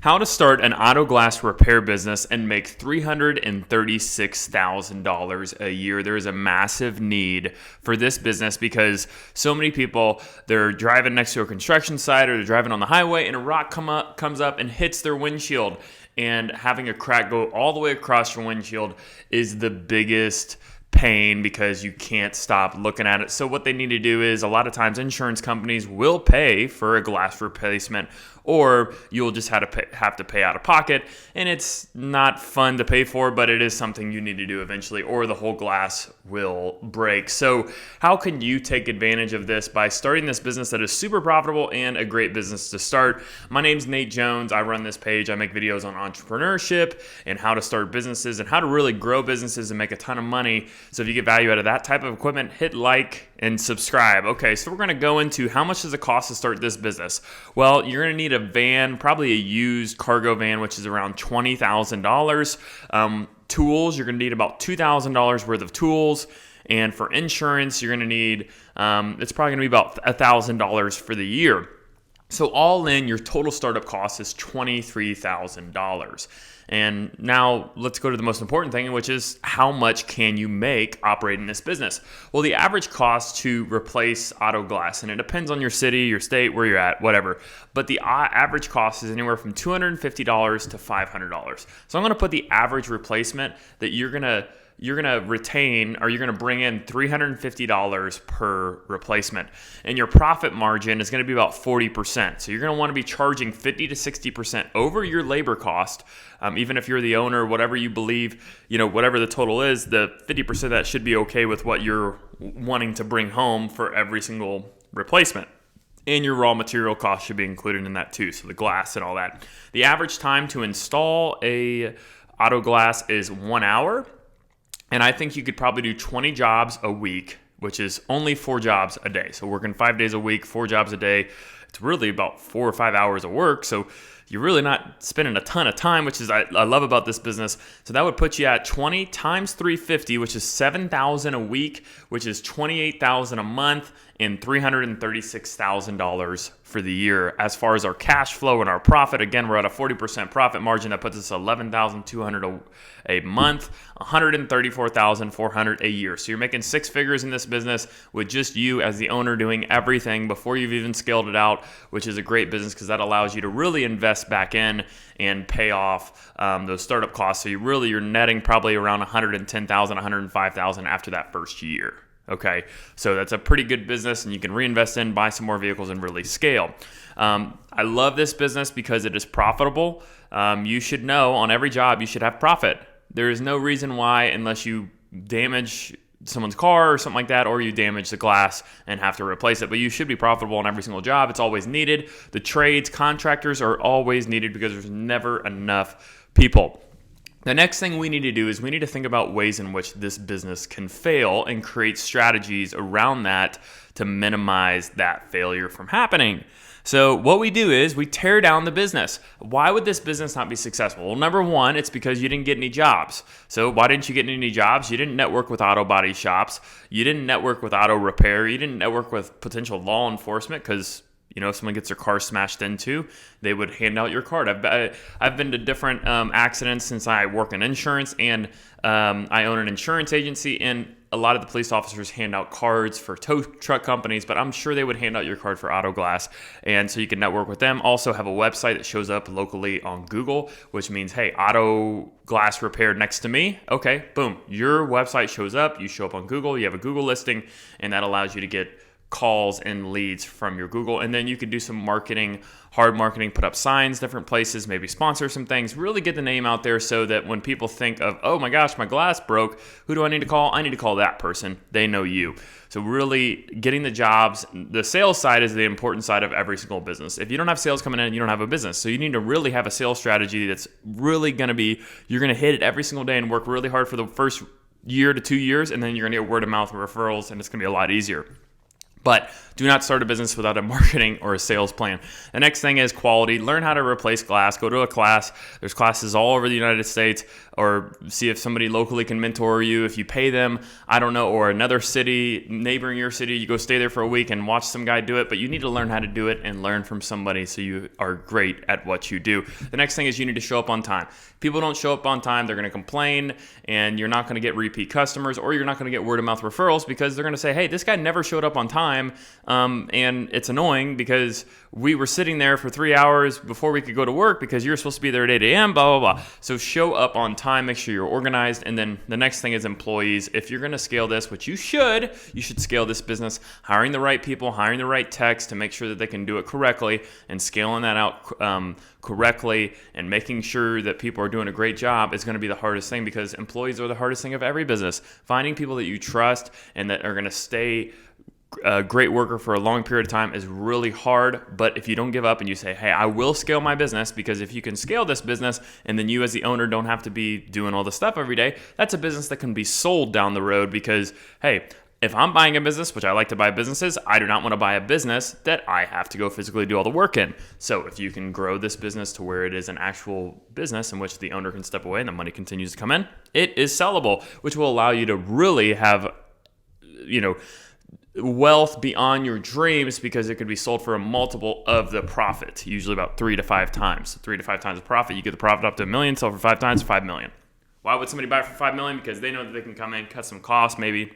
How to start an auto glass repair business and make $336,000 a year. There is a massive need for this business because so many people, they're driving next to a construction site or they're driving on the highway and a rock comes up and hits their windshield. And having a crack go all the way across your windshield is the biggest pain because you can't stop looking at it. So what they need to do is, a lot of times insurance companies will pay for a glass replacement, or you'll just have to pay out of pocket, and it's not fun to pay for, but it is something you need to do eventually, or the whole glass will break. So how can you take advantage of this? By starting this business that is super profitable and a great business to start. My name's Nate Jones. I run this page. I make videos on entrepreneurship and how to start businesses and how to really grow businesses and make a ton of money. So if you get value out of that type of equipment, hit like and subscribe. Okay, so we're going to go into how much does it cost to start this business. Well, you're going to need a van, probably a used cargo van, which is around $20,000. Tools, you're going to need about $2,000 worth of tools. And for insurance, you're going to need, it's probably going to be about $1,000 for the year. So all in, your total startup cost is $23,000. And now let's go to the most important thing, which is how much can you make operating this business? Well, the average cost to replace auto glass, and it depends on your city, your state, where you're at, whatever. But the average cost is anywhere from $250 to $500. So I'm going to put the average replacement that you're going to retain, or you're going to bring in $350 per replacement. And your profit margin is going to be about 40%. So you're going to want to be charging 50 to 60% over your labor cost. Even if you're the owner, whatever you believe, whatever the total is, the 50% of that should be okay with what you're wanting to bring home for every single replacement. And your raw material cost should be included in that too. So the glass and all that. The average time to install a auto glass is 1 hour. And I think you could probably do 20 jobs a week, which is only 4 jobs a day. So working 5 days a week, 4 jobs a day, it's really about 4 or 5 hours of work. So you're really not spending a ton of time, which is I love about this business. So that would put you at 20 times 350, which is $7,000 a week, which is $28,000 a month, and $336,000 for the year. As far as our cash flow and our profit, again, we're at a 40% profit margin. That puts us $11,200 a month, $134,400 a year. So you're making 6 figures in this business with just you as the owner doing everything before you've even scaled it out, which is a great business because that allows you to really invest back in and pay off those startup costs. So you're netting probably around $110,000, $105,000 after that first year. Okay, so that's a pretty good business, and you can reinvest in, buy some more vehicles, and really scale. I love this business because it is profitable. You should know on every job you should have profit. There is no reason why, unless you damage someone's car or something like that, or you damage the glass and have to replace it. But you should be profitable on every single job. It's always needed. The trades, contractors are always needed because there's never enough people. The next thing we need to do is we need to think about ways in which this business can fail and create strategies around that to minimize that failure from happening. So what we do is we tear down the business. Why would this business not be successful? Well, number one, it's because you didn't get any jobs. So why didn't you get any jobs? You didn't network with auto body shops. You didn't network with auto repair. You didn't network with potential law enforcement because if someone gets their car smashed into, they would hand out your card. I've been to different accidents since I work in insurance, and I own an insurance agency, and a lot of the police officers hand out cards for tow truck companies, but I'm sure they would hand out your card for auto glass, and so you can network with them. Also have a website that shows up locally on Google, which means, hey, auto glass repair next to me. Okay, boom, your website shows up, you show up on Google, you have a Google listing, and that allows you to get calls and leads from your Google. And then you can do some marketing, hard marketing, put up signs, different places, maybe sponsor some things, really get the name out there so that when people think of, oh my gosh, my glass broke, who do I need to call? I need to call that person. They know you. So really getting the jobs, the sales side is the important side of every single business. If you don't have sales coming in, you don't have a business. So you need to really have a sales strategy that's really going to be, you're going to hit it every single day and work really hard for the first year to 2 years, and then you're going to get word of mouth and referrals, and it's going to be a lot easier. But do not start a business without a marketing or a sales plan. The next thing is quality. Learn how to replace glass. Go to a class. There's classes all over the United States, or see if somebody locally can mentor you. If you pay them, I don't know, or another city, neighboring your city, you go stay there for a week and watch some guy do it. But you need to learn how to do it and learn from somebody so you are great at what you do. The next thing is you need to show up on time. People don't show up on time, they're going to complain, and you're not going to get repeat customers, or you're not going to get word of mouth referrals, because they're going to say, hey, this guy never showed up on time. And it's annoying because we were sitting there for 3 hours before we could go to work because you're supposed to be there at 8 a.m., blah, blah, blah. So show up on time, make sure you're organized. And then the next thing is employees. If you're going to scale this, which you should scale this business, hiring the right people, hiring the right techs to make sure that they can do it correctly, and scaling that out correctly, and making sure that people are doing a great job is going to be the hardest thing, because employees are the hardest thing of every business. Finding people that you trust and that are going to stay a great worker for a long period of time is really hard. But if you don't give up and you say, hey, I will scale my business, because if you can scale this business and then you as the owner don't have to be doing all the stuff every day, that's a business that can be sold down the road. Because, hey, if I'm buying a business, which I like to buy businesses, I do not want to buy a business that I have to go physically do all the work in. So if you can grow this business to where it is an actual business in which the owner can step away and the money continues to come in, it is sellable, which will allow you to really have, wealth beyond your dreams, because it could be sold for a multiple of the profit, usually about 3 to 5 times. 3 to 5 times the profit. You get the profit up to $1 million, sell for 5 times, $5 million. Why would somebody buy it for $5 million? Because they know that they can come in, cut some costs maybe,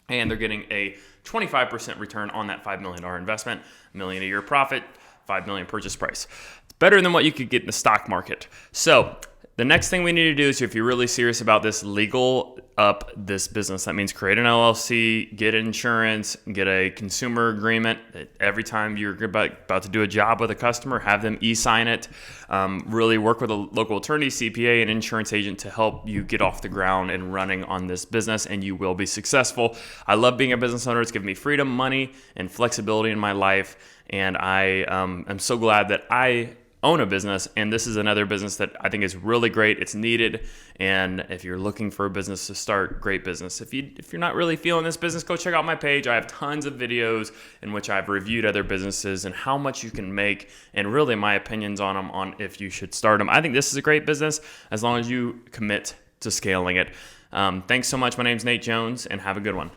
and they're getting a 25% return on that $5 million investment, $1 million a year profit, $5 million purchase price. It's better than what you could get in the stock market. So the next thing we need to do is, if you're really serious about this, legal up this business. That means create an LLC, get insurance, get a consumer agreement that every time you're about to do a job with a customer, have them e-sign it. Really work with a local attorney, CPA, and insurance agent to help you get off the ground and running on this business, and you will be successful. I love being a business owner. It's given me freedom, money, and flexibility in my life, and I am so glad that I own a business, and this is another business that I think is really great. It's needed, and if you're looking for a business to start, great business. If you're not really feeling this business, go check out my page. I have tons of videos in which I've reviewed other businesses and how much you can make, and really my opinions on them, on if you should start them. I think this is a great business as long as you commit to scaling it. Thanks so much. My name's Nate Jones, and have a good one.